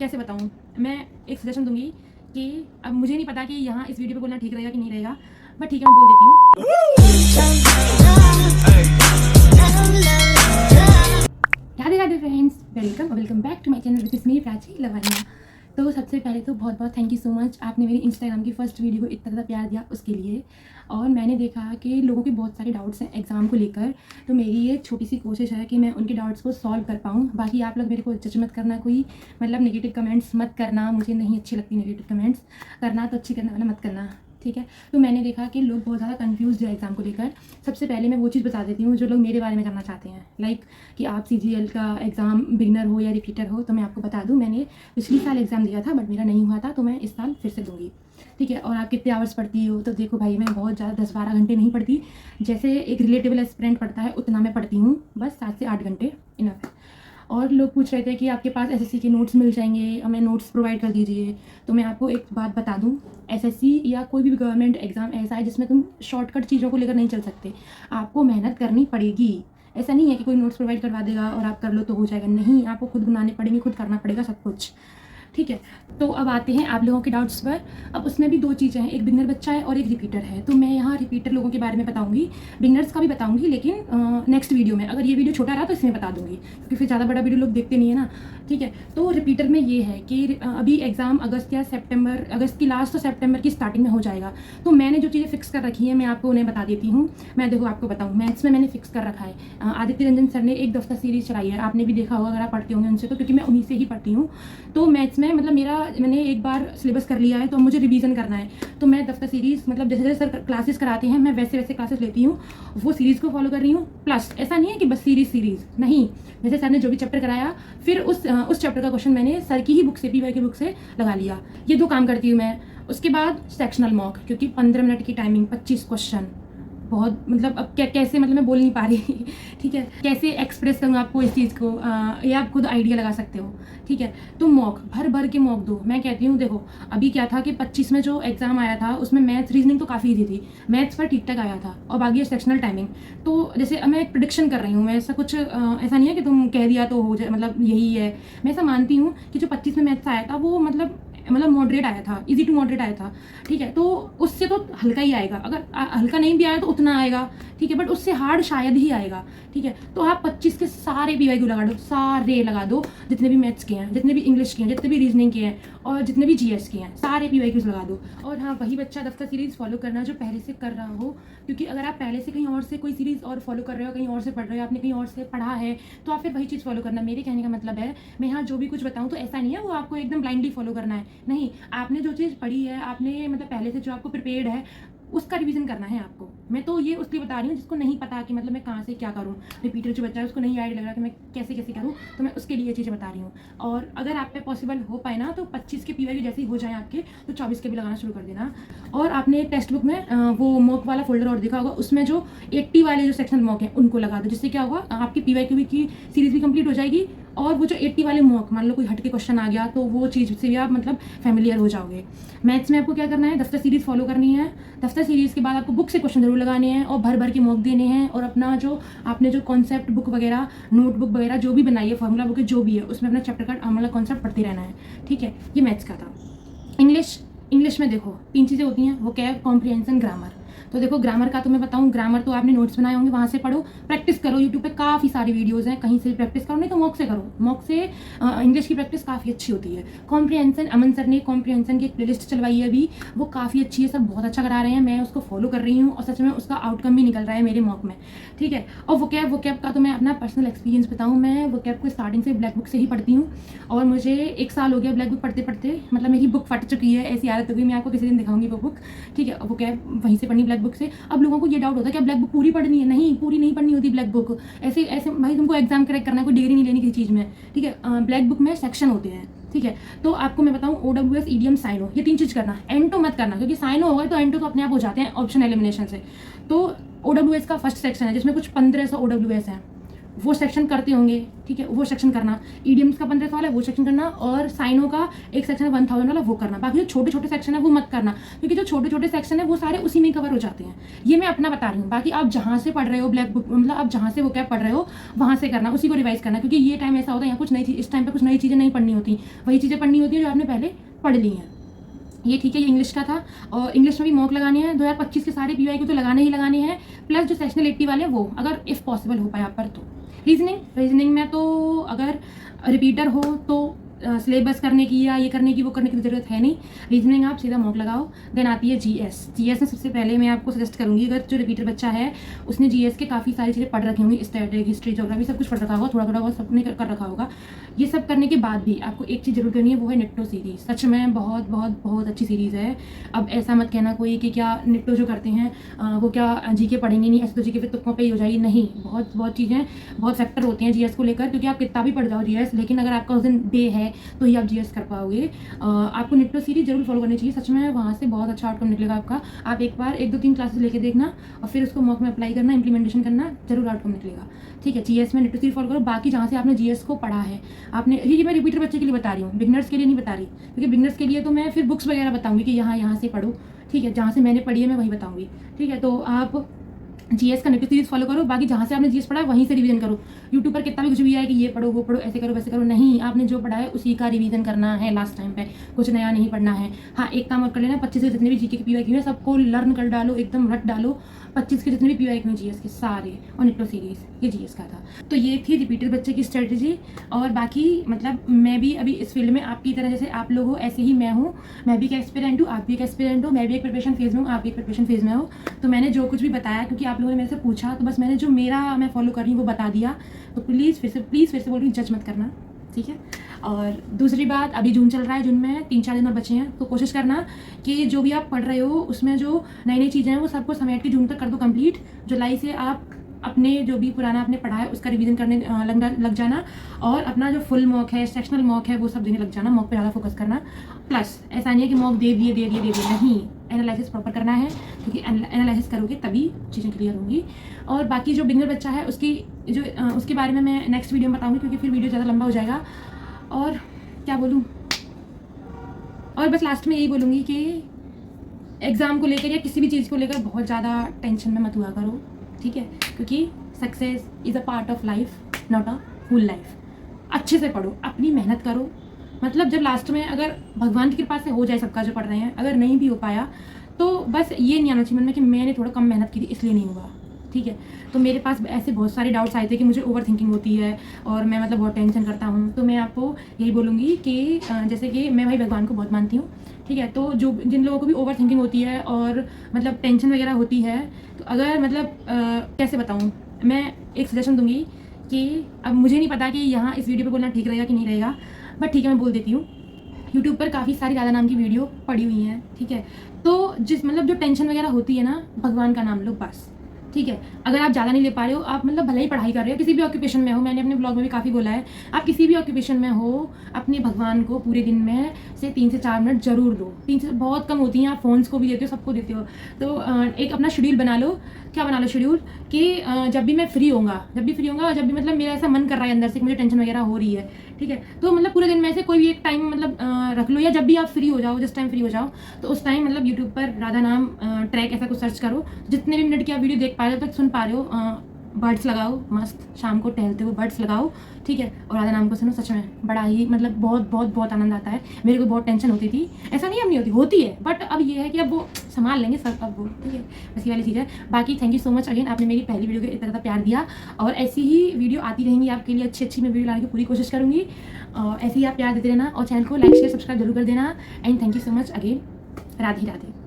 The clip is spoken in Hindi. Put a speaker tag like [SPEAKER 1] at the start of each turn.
[SPEAKER 1] कैसे बताऊँ? मैं एक सजेशन दूँगी कि अब मुझे नहीं पता कि यहाँ इस वीडियो पे बोलना ठीक रहेगा कि नहीं रहेगा, बट ठीक है, मैं बोल देती हूँ। Radhe Radhe friends, welcome back to my channel which is me Prachi Lavania. तो सबसे पहले तो बहुत बहुत थैंक यू सो मच, आपने मेरी इंस्टाग्राम की फर्स्ट वीडियो को इतना ज़्यादा प्यार दिया उसके लिए। और मैंने देखा कि लोगों के बहुत सारे डाउट्स हैं एग्ज़ाम को लेकर, तो मेरी ये छोटी सी कोशिश है कि मैं उनके डाउट्स को सॉल्व कर पाऊँ। बाकी आप लोग मेरे को जज मत करना, कोई मतलब नेगेटिव कमेंट्स मत करना, मुझे नहीं अच्छी लगती नेगेटिव कमेंट्स। करना तो अच्छी करना, वाला मत करना, ठीक है। तो मैंने देखा कि लोग बहुत ज़्यादा कंफ्यूज है एग्ज़ाम को लेकर। सबसे पहले मैं वो चीज़ बता देती हूँ जो लोग मेरे बारे में जानना चाहते हैं, लाइक कि आप CGL का एग्ज़ाम बिगनर हो या रिपीटर हो। तो मैं आपको बता दूँ, मैंने पिछले साल एग्ज़ाम दिया था बट मेरा नहीं हुआ था, तो मैं इस साल फिर से दूँगी, ठीक है। और आप कितने आवर्स पढ़ती हो? तो देखो भाई, मैं बहुत ज़्यादा 10-12 घंटे नहीं पढ़ती, जैसे एक रिलेटेबल एस्पिरेंट पढ़ता है उतना मैं पढ़ती हूँ, बस 7 से 8 घंटे इनफ है। और लोग पूछ रहे थे कि आपके पास SSC के नोट्स मिल जाएंगे, हमें नोट्स प्रोवाइड कर दीजिए। तो मैं आपको एक बात बता दूं, SSC या कोई भी गवर्नमेंट एग्ज़ाम ऐसा है जिसमें तुम शॉर्टकट चीज़ों को लेकर नहीं चल सकते, आपको मेहनत करनी पड़ेगी। ऐसा नहीं है कि कोई नोट्स प्रोवाइड करवा देगा और आप कर लो तो हो जाएगा, नहीं, आपको खुद बनाने पड़ेंगे, खुद करना पड़ेगा सब कुछ, ठीक है। तो अब आते हैं आप लोगों के डाउट्स पर। अब उसमें भी 2 चीज़ें हैं, एक बिगनर बच्चा है और एक रिपीटर है। तो मैं यहाँ रिपीटर लोगों के बारे में बताऊंगी, बिगनर्स का भी बताऊंगी, लेकिन नेक्स्ट वीडियो में। अगर ये वीडियो छोटा रहा तो इसमें बता दूंगी, क्योंकि फिर ज़्यादा बड़ा वीडियो लोग देखते नहीं है ना, ठीक है। तो रिपीटर में ये है कि अभी एग्ज़ाम अगस्त या सितंबर, अगस्त की लास्ट तो सितंबर की स्टार्टिंग में हो जाएगा। तो मैंने जो चीज़ें फिक्स कर रखी हैं मैं आपको उन्हें बता देती हूँ। मैं देखो आपको बताऊँ, मैथ्स में मैंने फिक्स कर रखा है, आदित्य रंजन सर ने एक दफ्तर सीरीज चलाई है, आपने भी देखा होगा अगर आप पढ़ते होंगे उनसे, तो क्योंकि मैं उन्हीं से ही पढ़ती हूँ। तो मैथ्स में मतलब मैंने एक बार सिलेबस कर लिया है, तो मुझे रिवीजन करना है। तो मैं दफ्तर सीरीज़ मतलब जैसे जैसे सर क्लासेस कराते हैं मैं वैसे वैसे क्लासेस लेती हूँ, वो सीरीज़ को फॉलो कर रही हूँ। प्लस ऐसा नहीं है कि बस सीरीज़ नहीं, जैसे सर ने जो भी चैप्टर कराया फिर उस चैप्टर का क्वेश्चन मैंने सर की ही बुक से, PY की बुक से लगा लिया। ये 2 काम करती हूँ मैं। उसके बाद सेक्शनल मॉक, क्योंकि 15 मिनट की टाइमिंग, 25 क्वेश्चन, बहुत मतलब अब कैसे मतलब मैं बोल नहीं पा रही ठीक है, कैसे एक्सप्रेस करूँ आपको इस चीज़ को, ये आप खुद आइडिया लगा सकते हो, ठीक है। तो मॉक भर के मॉक दो। मैं कहती हूँ देखो, अभी क्या था कि 25 में जो एग्ज़ाम आया था उसमें मैथ्स रीजनिंग तो काफ़ी ईजी थी, मैथ्स पर ठीक ठाक आया था, और बाकी है सेक्शनल टाइमिंग। तो जैसे मैं एक प्रिडिक्शन कर रही हूँ, मैं ऐसा कुछ ऐसा नहीं है कि तुम कह दिया तो हो जाए, मतलब यही है। मैं ऐसा मानती हूँ कि जो 25 में मैथ्स आया था वो मतलब मॉडरेट आया था, इजी टू मॉडरेट आया था, ठीक है। तो उससे तो हल्का ही आएगा, अगर हल्का नहीं भी आया तो उतना आएगा, ठीक है, बट उससे हार्ड शायद ही आएगा, ठीक है। तो आप 25 के सारे PYQ लगा दो, सारे लगा दो, जितने भी मैथ्स के हैं, जितने भी इंग्लिश के हैं, जितने भी रीजनिंग के हैं, और जितने भी GS के हैं, सारे PYQs लगा दो। और हाँ, वही बच्चा दफ्तर सीरीज़ फॉलो करना जो पहले से कर रहा हो, क्योंकि अगर आप पहले से कहीं और से कोई सीरीज़ और फॉलो कर रहे हो, कहीं और से पढ़ रहे हो, आपने कहीं और से पढ़ा है, तो आप फिर वही चीज़ फॉलो करना। मेरे कहने का मतलब है, मैं यहाँ जो भी कुछ बताऊँ तो ऐसा नहीं है वो आपको एकदम ब्लाइंडली फॉलो करना है, नहीं। आपने जो चीज़ पढ़ी है, आपने मतलब पहले से जो आपको प्रिपेयर्ड है, उसका रिवीजन करना है आपको। मैं तो ये उसके बता रही हूँ जिसको नहीं पता कि मतलब मैं कहाँ से क्या करूँ, रिपीटर जो बच्चा है उसको नहीं आइडिया लग रहा कि मैं कैसे कैसे करूँ, तो मैं उसके लिए ये चीज़ें बता रही हूँ। और अगर आप पे पॉसिबल हो पाए ना तो 25 के PYQ जैसे ही हो जाए आपके, तो 24 के भी लगाना शुरू कर देना। और आपने टेक्स्ट बुक में वो मॉक वाला फोल्डर और देखा होगा, उसमें जो 80 वाले जो सेक्शन मॉक है उनको लगा दो, जिससे क्या होगा, आपकी PYQ की सीरीज़ भी कंप्लीट हो जाएगी, और वो जो 80 वाले मॉक, मान लो कोई हट के क्वेश्चन आ गया तो वो चीज़ से भी आप मतलब फैमिलियर हो जाओगे। मैथ्स में आपको क्या करना है, दफ्तर सीरीज़ फॉलो करनी है, दफ्तर सीरीज़ के बाद आपको बुक से क्वेश्चन जरूर लगाने हैं और भर के मॉक देने हैं, और अपना जो आपने जो कॉन्सेप्ट बुक वगैरह, नोटबुक वगैरह जो भी बनाई है, फॉर्मूला बुक जो भी है, उसमें अपना चैप्टर का मतलब कॉन्सेप्ट पढ़ते रहना है, ठीक है। ये मैथ्स का था। इंग्लिश में देखो 3 चीज़ें होती हैं, वोकैब, कॉम्प्रिहेंशन, ग्रामर। तो देखो ग्रामर का तो मैं बताऊँ, ग्रामर तो आपने नोट्स बनाए होंगे, वहाँ से पढ़ो, प्रैक्टिस करो, यूट्यूब पे काफ़ी सारी वीडियोज़ हैं, कहीं से भी प्रैक्टिस करो, नहीं तो मॉक से करो, मॉक से इंग्लिश की प्रैक्टिस काफ़ी अच्छी होती है। कॉम्प्रिहेंशन, अमन सर ने कॉम्प्रिहेंशन की एक प्लेलिस्ट चलवाई है अभी, वो काफ़ी अच्छी है, सब बहुत अच्छा करा रहे हैं, मैं उसको फॉलो कर रही हूँ, और सच में उसका आउटकम भी निकल रहा है मेरे मॉक में, ठीक है। और वोकैब का तो मैं अपना पर्सनल एक्सपीरियंस बताऊँ, मैं वोकैब को स्टार्टिंग से ब्लैक बुक से ही पढ़ती हूँ, और मुझे 1 साल हो गया ब्लैक बुक पढ़ते पढ़ते, मतलब मेरी बुक फट चुकी है, ऐसी आदत हो गई। मैं आपको किसी दिन दिखाऊंगी वो बुक, ठीक है। वोकैब वहीं से पढ़नी ब्लैक बुक से। अब लोगों को ये डाउट होता है कि ब्लैक बुक पूरी पढ़नी है, नहीं, पूरी नहीं पढ़नी होती ब्लैक बुक, ऐसे ऐसे भाई तुमको एग्जाम क्रैक करना है, कोई डिग्री नहीं लेनी किसी चीज़ में, ठीक है। ब्लैक बुक में सेक्शन होते हैं, ठीक है। तो आपको मैं बताऊं, OWS, EDM, साइनो, ये 3 चीज़ करना, एंटो मत करना, क्योंकि साइनो होगा तो एंटो तो अपने आप हो जाते हैं ऑप्शन एलिमिनेशन से। तो OWS का फर्स्ट सेक्शन है जिसमें कुछ 1500 OWS हैं, वो सेक्शन करते होंगे, ठीक है, वो सेक्शन करना। ईडियम्स का 1500 वाला है वो सेक्शन करना, और साइनों का एक सेक्शन है 1000 वाला वो करना। बाकी जो छोटे छोटे सेक्शन है वो मत करना, क्योंकि जो छोटे छोटे सेक्शन है वो सारे उसी में कवर हो जाते हैं। ये मैं अपना बता रही हूँ। बाकी आप जहाँ से पढ़ रहे हो ब्लैक बुक, मतलब आप जहाँ से वो क्या पढ़ रहे हो वहाँ से करना, उसी को रिवाइज करना, क्योंकि ये टाइम ऐसा होता है यहाँ कुछ नई चीज़, इस टाइम पर कुछ नई चीज़ें नहीं पढ़नी होती, वही चीज़ें पढ़नी होती है जो आपने पहले पढ़ ली हैं। ये ठीक है, ये इंग्लिश का था, और इंग्लिश में भी मॉक लगाने हैं 2025 के सारे PYQ तो लगाने ही लगाने हैं, प्लस जो सेक्शनल 80 वाले हैं वो, अगर इफ़ पॉसिबल हो पाए आप पर तो। रीजनिंग में तो अगर रिपीटर हो तो सिलेबस करने की या ये करने की वो करने की ज़रूरत है नहीं। रीजनिंग आप सीधा मॉक लगाओ। देन आती है जीएस में सबसे पहले मैं आपको सजेस्ट करूँगी, अगर जो रिपीटर बच्चा है उसने जीएस के काफ़ी सारी चीज़ें पढ़ रखी होंगी, स्टैटिक, हिस्ट्री, ज्योग्राफी सब कुछ पढ़ रखा होगा, थोड़ा थोड़ा बहुत सबने कर रखा होगा। ये सब करने के बाद भी आपको एक चीज़ जरूर करनी है, वो है निट्टो सीरीज़। सच में बहुत बहुत बहुत अच्छी सीरीज़ है। अब ऐसा मत कहना कोई कि क्या निट्टो जो करते हैं वो क्या जीके पढ़ेंगे नहीं, ऐसे तो जीके फिर तुक्कों पे ही हो जाएगी। नहीं, बहुत बहुत चीज़ें, बहुत फैक्टर होते हैं जीएस को लेकर, क्योंकि आप कितना भी पढ़ जाओ जीएस, लेकिन अगर आपका उस दिन डे है तो ही आप जीएस कर पाओगे। आपको निट्टो सीरीज जरूर फॉलो करनी चाहिए, सच में वहाँ से बहुत अच्छा आउटकम निकलेगा आपका। आप एक बार 1-2-3 क्लासेस लेके देखना और फिर उसको मॉक में अप्लाई करना, इंप्लीमेंटेशन करना, जरूर आउटकम निकलेगा। ठीक है, जीएस में निट्टो सीरीज फॉलो करो। बाकी जहाँ से आपने जीएस को पढ़ा है आपने, ये मैं रिपीटर बच्चे के लिए बता रही हूँ, बिगनर्स के लिए नहीं बता रही, क्योंकि बिगनर्स के लिए तो मैं फिर बुक्स वगैरह बताऊँगी कि यहाँ से पढ़ो। ठीक है, जहाँ से मैंने पढ़ी है मैं वही बताऊँगी। ठीक है, तो आप जीएस का निट्टो सीरीज फॉलो करो। बाकी जहाँ से आपने जीएस पढ़ा है वहीं से रिवीजन करो। यूट्यूब पर कितना भी कुछ भी है कि ये पढ़ो वो पढ़ो, ऐसे करो वैसे करो, नहीं, आपने जो पढ़ा है उसी का रिवीजन करना है लास्ट टाइम पे, कुछ नया नहीं पढ़ना है। हाँ, एक काम और कर लेना, 25 के जितने भी जीके के PYQ है सबको लर्न कर डालो, एकदम रट डालो। 25 के जितने भी PYQ हैं जीएस के सारे, और निट्टो सीरीज, ये जीएस का था। तो ये थी रिपीटर बच्चे की स्ट्रेटेजी। और बाकी मतलब मैं भी अभी इस फील्ड में आपकी तरह, जैसे आप लोग हो ऐसे ही मैं हूँ, मैं भी एक एस्पिरेंट हूँ, आप भी एक एस्पिरेंट हो, मैं भी एक प्रिपरेशन फेज में हूँ, आप भी एक प्रिपरेशन फेज में हो। तो मैंने जो कुछ भी बताया, क्योंकि आप लोगों ने मेरे से पूछा, तो बस मैंने जो मैं फॉलो कर रही हूँ वो बता दिया। तो प्लीज़ फिर से बोल रही हूँ, जज मत करना, ठीक है। और दूसरी बात, अभी जून चल रहा है, जून में 3-4 दिन और बचे हैं, तो कोशिश करना कि जो भी आप पढ़ रहे हो उसमें जो नई चीज़ें हैं वो सबको समेट के जून तक कर दो कंप्लीट। जुलाई से आप अपने जो भी पुराना आपने पढ़ा है उसका रिवीजन करने लग जाना, और अपना जो फुल मॉक है, सेक्शनल मॉक है, वो सब देने लग जाना। मॉक पे ज़्यादा फोकस करना। प्लस ऐसा नहीं है कि मॉक दे दिए, नहीं, एनालिसिस प्रॉपर करना है, क्योंकि एनालिसिस करोगे तभी चीज़ें क्लियर होंगी। और बाकी जो बिगनर बच्चा है उसके बारे में मैं नेक्स्ट वीडियो में बताऊँगी, क्योंकि फिर वीडियो ज़्यादा लंबा हो जाएगा। और क्या बोलूँ, और बस लास्ट में यही बोलूँगी कि एग्ज़ाम को लेकर या किसी भी चीज़ को लेकर बहुत ज़्यादा टेंशन में मत हुआ करो, ठीक है, क्योंकि success is a part of life, not a full life. अच्छे से पढ़ो, अपनी मेहनत करो, मतलब जब लास्ट में अगर भगवान की कृपा से हो जाए सबका जो पढ़ रहे हैं, अगर नहीं भी हो पाया तो बस ये नहीं आना चाहिए मन में कि मैंने थोड़ा कम मेहनत की थी इसलिए नहीं हुआ, ठीक है। तो मेरे पास ऐसे बहुत सारे डाउट्स आए थे कि मुझे ओवर थिंकिंग होती है और मैं मतलब बहुत टेंशन करता हूँ। तो मैं आपको यही बोलूँगी कि जैसे कि मैं भाई भगवान को बहुत मानती हूँ, ठीक है, तो जिन लोगों को भी ओवर थिंकिंग होती है और मतलब टेंशन वगैरह होती है, तो अगर मतलब कैसे बताऊँ, मैं एक सजेशन दूँगी कि अब मुझे नहीं पता कि यहाँ इस वीडियो पे बोलना ठीक रहेगा कि नहीं रहेगा, बट ठीक है मैं बोल देती हूँ। यूट्यूब पर काफ़ी सारी राधा नाम की वीडियो पड़ी हुई हैं, ठीक है, तो मतलब जो टेंशन वगैरह होती है ना, भगवान का नाम लो बस, ठीक है। अगर आप ज़्यादा नहीं ले पा रहे हो, आप मतलब भले ही पढ़ाई कर रहे हो, किसी भी ऑक्यूपेशन में हो, मैंने अपने ब्लॉग में भी काफ़ी बोला है, आप किसी भी ऑक्यूपेशन में हो, अपने भगवान को पूरे दिन में से 3 से 4 मिनट जरूर दो। 3 से बहुत कम होती हैं, आप फोन्स को भी देते हो, सबको देते हो। तो एक अपना शेड्यूल बना लो। क्या बना लो शेड्यूल कि जब भी फ्री होऊंगा, जब भी मतलब मेरा ऐसा मन कर रहा है अंदर से कि मुझे टेंशन वगैरह हो रही है, ठीक है, तो मतलब पूरे दिन में से कोई भी एक टाइम मतलब रख लो, या जब भी आप फ्री हो जाओ, जिस टाइम फ्री हो जाओ, तो उस टाइम मतलब यूट्यूब पर राधा नाम ट्रैक ऐसा कुछ सर्च करो, जितने भी मिनट की आप वीडियो देख पा रहे हो, तक सुन पा रहे हो, बर्ड्स लगाओ, मस्त शाम को टहलते हुए बर्ड्स लगाओ, ठीक है, और राधा नाम को सुनो। सच में बड़ा ही मतलब बहुत बहुत बहुत आनंद आता है। मेरे को बहुत टेंशन होती थी, ऐसा नहीं अब नहीं होती है, बट अब ये है कि अब वो संभाल लेंगे सब, अब वो ठीक है, ऐसी वाली चीज़ है। बाकी thank you so much again, आपने मेरी पहली वीडियो को इतना ज़्यादा प्यार दिया, और ऐसी ही वीडियो आती रहेंगी आपके लिए, अच्छी मैं वीडियो लाने की पूरी कोशिश करूँगी। ऐसे ही आप प्यार देते रहना, और चैनल को लाइक शेयर सब्सक्राइब जरूर कर देना। And thank you so much again. Radhe Radhe.